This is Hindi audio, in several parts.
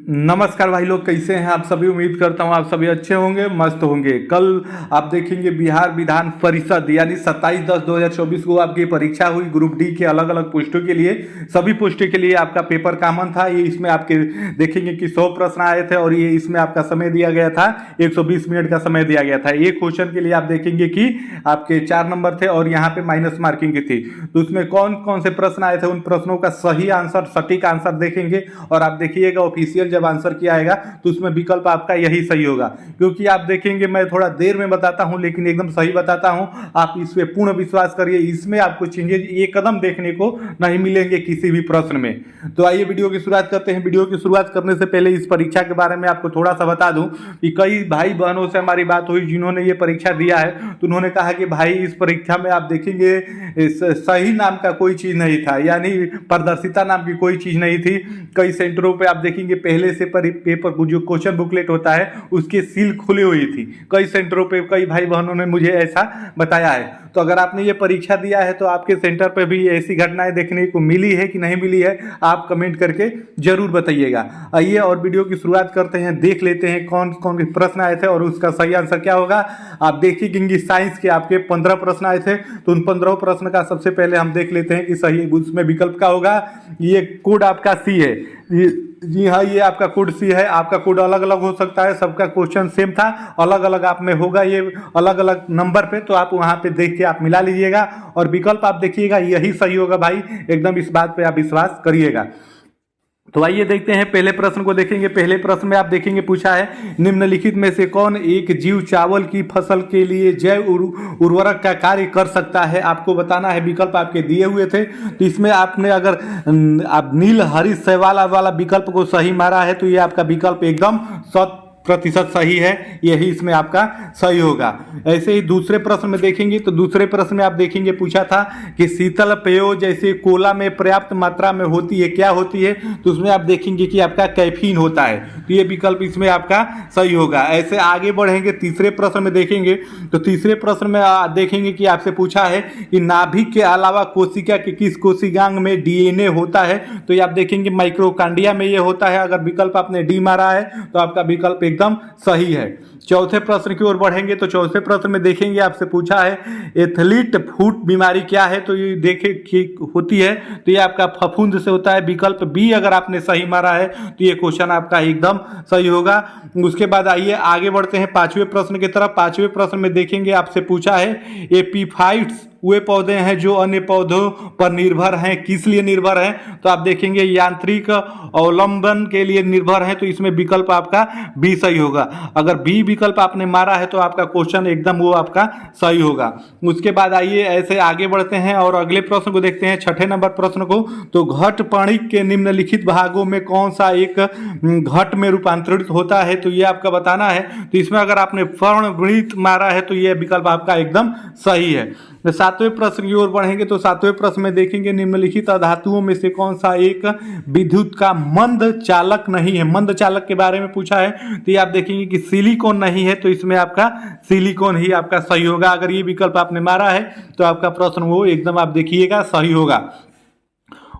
नमस्कार भाई लोग, कैसे हैं आप सभी। उम्मीद करता हूं आप सभी अच्छे होंगे, मस्त होंगे। कल आप देखेंगे बिहार विधान परिषद यानी 27/10/2024 को आपकी परीक्षा हुई ग्रुप डी के अलग अलग पोस्टों के लिए। सभी पोस्टों के लिए आपका पेपर कॉमन था। ये इसमें आपके देखेंगे कि 100 प्रश्न आए थे और ये इसमें आपका समय दिया गया था 120 मिनट का समय दिया गया था। एक क्वेश्चन के लिए आप देखेंगे कि आपके 4 नंबर थे और यहाँ पे माइनस मार्किंग की थी। तो उसमें कौन कौन से प्रश्न आए थे, उन प्रश्नों का सही आंसर, सटीक आंसर देखेंगे। और आप देखिएगा ऑफिशियल जब आंसर किया आएगा तो उसमें विकल्प आपका यही सही होगा। क्योंकि आप देखेंगे मैं थोड़ा देर में बताता हूं लेकिन एकदम सही बताता हूं। आप इस पे पूर्ण विश्वास करिए, इसमें आपको चेंजेस एक कदम देखने को नहीं मिलेंगे किसी भी प्रश्न में। तो आइए वीडियो की शुरुआत करते हैं। वीडियो की शुरुआत करने से पहले इस परीक्षा के बारे में आपको थोड़ा सा बता दूं कि कई भाई बहनों से हमारी बात हुई जिन्होंने ये परीक्षा दिया है। तो उन्होंने कहा कि भाई इस परीक्षा में आप देखेंगे सही नाम का कोई चीज नहीं था, यानी पारदर्शिता नाम की कोई चीज नहीं थी। कई सेंटरों पे आप देखेंगे पहले से पेपर जो क्वेश्चन बुकलेट होता है उसके सील खुली हुई थी। कई सेंटरों पे कई भाई बहनों ने मुझे ऐसा बताया है। तो अगर आपने ये परीक्षा दिया है तो आपके सेंटर पे भी ऐसी घटनाएं देखने को मिली है कि नहीं मिली है, आप कमेंट करके जरूर बताइएगा। आइए और वीडियो की शुरुआत करते हैं, देख लेते हैं कौन कौन प्रश्न आए थे और उसका सही आंसर क्या होगा। आप देखिए साइंस के आपके 15 प्रश्न आए थे। तो उन 15 प्रश्न का सबसे पहले हम देख लेते हैं कि सही उसमें विकल्प क्या होगा। ये कोड आपका सी है। जी हाँ, ये आपका कोड सी है। आपका कोड अलग अलग हो सकता है, सबका क्वेश्चन सेम था, अलग अलग आप में होगा ये अलग अलग नंबर पे। तो आप वहां पे देख के आप मिला लीजिएगा और विकल्प आप देखिएगा यही सही होगा भाई, एकदम इस बात पे आप विश्वास करिएगा। तो आइए देखते हैं पहले प्रश्न को देखेंगे। पहले प्रश्न में आप देखेंगे पूछा है निम्नलिखित में से कौन एक जीव चावल की फसल के लिए जैव उर्वरक का कार्य कर सकता है। आपको बताना है, विकल्प आपके दिए हुए थे। तो इसमें आपने अगर आप नील हरी शैवाल वाला विकल्प को सही मारा है तो ये आपका विकल्प एकदम 100% सही है, यही इसमें आपका सही होगा। ऐसे ही दूसरे प्रश्न में देखेंगे तो दूसरे प्रश्न में आप देखेंगे पूछा था कि शीतल पेयों जैसे कोला में पर्याप्त मात्रा में होती है, क्या होती है। तो उसमें आप देखेंगे कि आपका कैफीन होता है। तो ये विकल्प इसमें आपका सही होगा। ऐसे आगे बढ़ेंगे, तीसरे प्रश्न में देखेंगे तो तीसरे प्रश्न में देखेंगे कि आपसे पूछा है कि नाभिक के अलावा कोशिका के किस कोशिकांग में डीएनए होता है। तो ये आप देखेंगे माइक्रोकांडिया में ये होता है। अगर विकल्प आपने डी मारा है तो आपका विकल्प एकदम सही है। चौथे प्रश्न की ओर बढ़ेंगे तो चौथे प्रश्न में देखेंगे आपसे पूछा है एथलीट फुट बीमारी क्या है। तो ये देखे कि होती है तो ये आपका फफूंद से होता है। विकल्प बी अगर आपने सही मारा है तो ये क्वेश्चन आपका एकदम सही होगा। उसके बाद आइए आगे बढ़ते हैं पांचवें प्रश्न की तरफ। पांचवें प्रश्न में देखेंगे आपसे पूछा है एपीफाइट्स वे पौधे हैं जो अन्य पौधों पर निर्भर हैं, किस लिए निर्भर हैं। तो आप देखेंगे यांत्रिक अवलंबन के लिए निर्भर हैं। तो इसमें विकल्प आपका बी सही होगा। अगर बी विकल्प आपने मारा है तो आपका क्वेश्चन एकदम वो आपका सही होगा। उसके बाद आइए ऐसे आगे बढ़ते हैं और अगले प्रश्न को देखते हैं, छठे नंबर प्रश्न को। तो घटपणिक के निम्नलिखित भागों में कौन सा एक घट में रूपांतरित होता है। तो ये आपका बताना है। तो इसमें अगर आपने पर्णवृत्त मारा है तो ये विकल्प आपका एकदम सही है। सातवें प्रश्न की ओर बढ़ेंगे तो सातवें प्रश्न में देखेंगे निम्नलिखित धातुओं में से कौन सा एक विद्युत का मंद चालक नहीं है। मंद चालक के बारे में पूछा है तो ये आप देखेंगे कि सिलिकॉन नहीं है। तो इसमें आपका सिलिकॉन ही आपका सही होगा। अगर ये विकल्प आपने मारा है तो आपका प्रश्न वो एकदम आप देखिएगा सही होगा।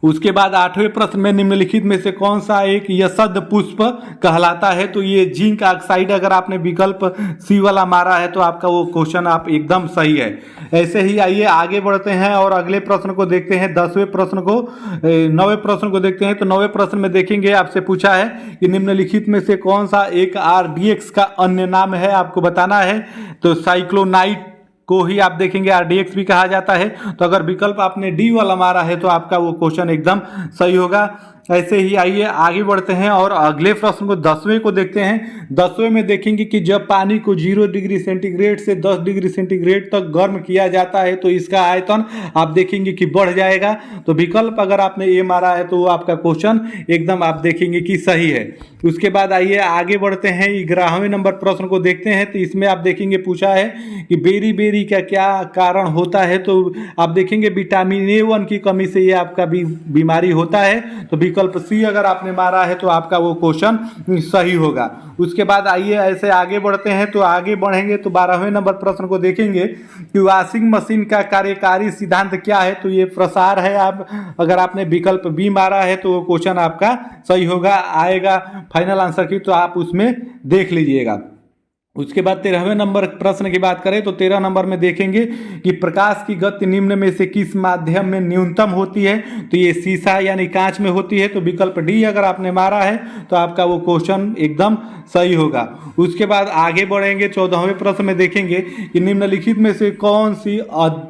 उसके बाद आठवें प्रश्न में निम्नलिखित में से कौन सा एक यशद पुष्प कहलाता है। तो ये जिंक ऑक्साइड अगर आपने विकल्प सी वाला मारा है तो आपका वो क्वेश्चन आप एकदम सही है। ऐसे ही आइए आगे बढ़ते हैं और अगले प्रश्न को देखते हैं। 10वें प्रश्न को 9वें प्रश्न को देखते हैं। तो 9वें प्रश्न में देखेंगे आपसे पूछा है कि निम्नलिखित में से कौन सा एक आरडीएक्स का अन्य नाम है। आपको बताना है। तो साइक्लोनाइट को ही आप देखेंगे आरडीएक्स भी कहा जाता है। तो अगर विकल्प आपने डी वाला मारा है तो आपका वो क्वेश्चन एकदम सही होगा। ऐसे ही आइए आगे बढ़ते हैं और अगले प्रश्न को 10वें को देखते हैं। 10वें में देखेंगे कि जब पानी को 0 डिग्री सेंटीग्रेड से 10 डिग्री सेंटीग्रेड तक गर्म किया जाता है तो इसका आयतन आप देखेंगे कि बढ़ जाएगा। तो विकल्प अगर आपने ये मारा है तो वो आपका क्वेश्चन एकदम आप देखेंगे कि सही है। उसके बाद आइए आगे बढ़ते हैं, 11वें नंबर प्रश्न को देखते हैं। तो इसमें आप देखेंगे पूछा है कि बेरी बेरी का क्या कारण होता है। तो आप देखेंगे विटामिन A1 की कमी से ये आपका बीमारी होता है। तो विकल्प सी अगर आपने मारा है तो आपका वो क्वेश्चन सही होगा। उसके बाद आइए ऐसे आगे बढ़ते हैं। तो आगे बढ़ेंगे तो 12वें नंबर प्रश्न को देखेंगे कि वॉशिंग मशीन का कार्यकारी सिद्धांत क्या है। तो ये प्रसार है। आप अगर आपने विकल्प बी मारा है तो वो क्वेश्चन आपका सही होगा। आएगा फाइनल आंसर की तो आप उसमें देख लीजिएगा। उसके बाद 13वें नंबर प्रश्न की बात करें तो 13 नंबर में देखेंगे कि प्रकाश की गति निम्न में से किस माध्यम में न्यूनतम होती है। तो ये शीशा यानी कांच में होती है। तो विकल्प डी अगर आपने मारा है तो आपका वो क्वेश्चन एकदम सही होगा। उसके बाद आगे बढ़ेंगे 14वें प्रश्न में देखेंगे कि निम्नलिखित में से कौन सी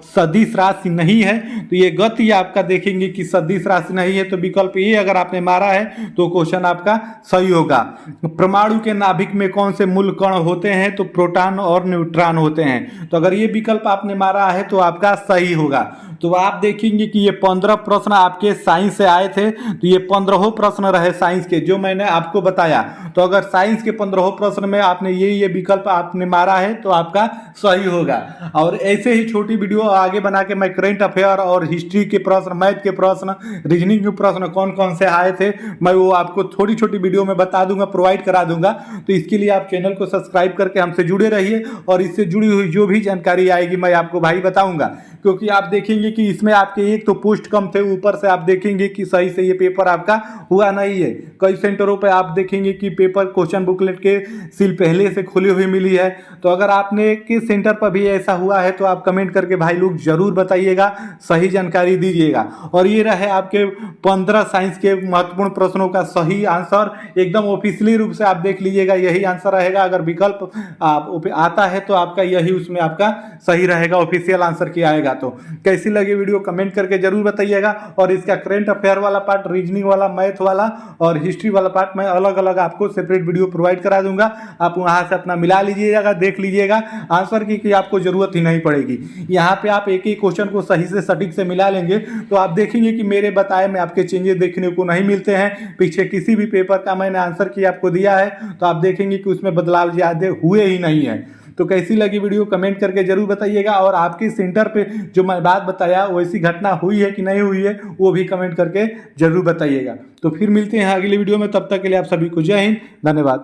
सदिश राशि नहीं है। तो ये गति आपका देखेंगे कि सदिश राशि नहीं है। तो विकल्प ए अगर आपने मारा है तो क्वेश्चन आपका सही होगा। परमाणु के नाभिक में कौन से मूल कण होते हैं। तो प्रोटॉन और न्यूट्रॉन होते हैं। तो अगर ये विकल्प आपने मारा है तो आपका सही होगा। तो आप देखेंगे कि ये 15 प्रश्न आपके साइंस से आए थे। तो ये 15 प्रश्न रहे साइंस के जो मैंने आपको बताया। तो अगर साइंस के 15 प्रश्न में आपने ये विकल्प आपने मारा है तो आपका सही होगा। और ऐसे ही छोटी वीडियो आगे बना के मैं करेंट अफेयर और हिस्ट्री के प्रश्न, मैथ के प्रश्न, रीजनिंग के प्रश्न कौन कौन से आए थे मैं वो आपको थोड़ी छोटी वीडियो में बता दूंगा, प्रोवाइड करा दूंगा। तो इसके लिए आप चैनल को सब्सक्राइब करके हमसे जुड़े रहिए और इससे जुड़ी हुई जो भी जानकारी आएगी मैं आपको भाई बताऊंगा। क्योंकि आप देखेंगे कि इसमें आपके एक तो पोस्ट कम थे, ऊपर से आप देखेंगे कि सही से ये पेपर आपका हुआ नहीं है। कई सेंटरों पे आप देखेंगे कि पेपर क्वेश्चन बुकलेट के सील पहले से खुली हुई मिली है। तो अगर आपने किस सेंटर पर भी ऐसा हुआ है तो आप कमेंट करके भाई लोग जरूर बताइएगा, सही जानकारी दीजिएगा। और ये रहे आपके 15 साइंस के महत्वपूर्ण प्रश्नों का सही आंसर। एकदम ऑफिशियली रूप से आप देख लीजिएगा यही आंसर रहेगा। अगर विकल्प आप आता है तो आपका यही उसमें आपका सही रहेगा, ऑफिशियल आंसर किया आएगा। तो कैसी लगी वीडियो कमेंट करके जरूर बताइएगा। और इसका करंट अफेयर वाला पार्ट, रीजनिंग वाला, मैथ वाला और हिस्ट्री वाला पार्ट मैं अलग अलग आपको सेपरेट वीडियो प्रोवाइड करा दूंगा। आप वहां से अपना मिला लीजिएगा, देख लीजिएगा आंसर की आपको जरूरत ही नहीं पड़ेगी। यहाँ पे आप एक ही क्वेश्चन को सही से सटीक से मिला लेंगे तो आप देखेंगे कि मेरे बताए में आपके चेंजेस देखने को नहीं मिलते हैं। पीछे किसी भी पेपर का मैंने आंसर की आपको दिया है तो आप देखेंगे कि उसमें बदलाव ज्यादा हुए ही नहीं है। तो कैसी लगी वीडियो कमेंट करके जरूर बताइएगा। और आपके सेंटर पे जो मैं बात बताया वैसी घटना हुई है कि नहीं हुई है वो भी कमेंट करके जरूर बताइएगा। तो फिर मिलते हैं अगली वीडियो में, तब तक के लिए आप सभी को जय हिंद, धन्यवाद।